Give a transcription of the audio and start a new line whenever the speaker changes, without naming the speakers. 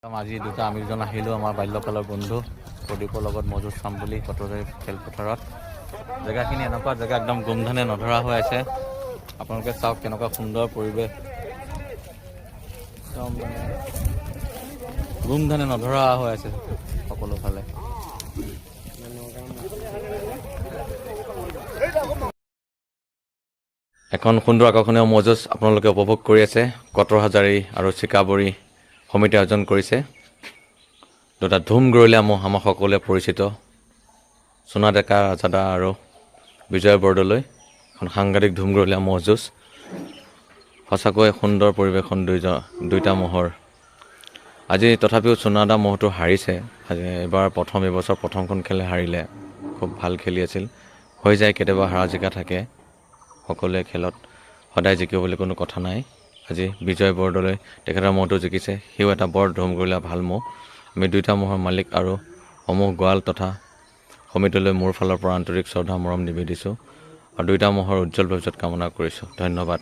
আজি দুটা আমি দুজন আহিলোঁ আমাৰ বাল্যকালৰ বন্ধু প্ৰদীপৰ লগত মজুত চাম বুলি কটৰাৰী খেলপথাৰত। জেগাখিনি এনেকুৱা জেগা একদম গোমধানে নধৰা হৈ আছে। আপোনালোকে চাওক কেনেকুৱা সুন্দৰ পৰিৱেশ, একদম মানে গোমধানে নধৰা হৈ আছে সকলো ফালে। এখন সুন্দৰ আকৰ্ষণীয় মজুত আপোনালোকে উপভোগ কৰি আছে। কটৰহাজাৰী আৰু চিকাবৰী সমিতি আয়োজন কৰিছে। দুটা ধুম গৰলীয়া ম'হ আমাৰ সকলোৱে পৰিচিত, সোণা ডেকা ৰাজাদা আৰু বিজয় বৰদলৈ। এখন সাংঘাতিক ধুম গৰলীয়া ম'হ যুঁজ। সঁচাকৈ সুন্দৰ পৰিৱেশন দুইটা ম'হৰ। আজি তথাপিও সোণাদা ম'হটো হাৰিছে। এইবাৰ এইবছৰ প্ৰথমখন খেলে হাৰিলে। খুব ভাল খেলি আছিল। হৈ যায় কেতিয়াবা হাৰা জিকা থাকে সকলোৱে খেলত, সদায় জিকিব বুলি কোনো কথা নাই। আজি বিজয় বৰদলৈ তেখেতৰ ম'হটো জিকিছে। সিও এটা বৰ ধুমগলীয়া ভাল ম'হ। আমি দুইটা ম'হৰ মালিক আৰু সমূহ গোৱাল তথা সমিতিলৈ মোৰ ফালৰ পৰা আন্তৰিক শ্ৰদ্ধা মৰম নিবেদিছোঁ আৰু দুইটা ম'হৰ উজ্জ্বল ভৱিষ্যত কামনা কৰিছোঁ। ধন্যবাদ।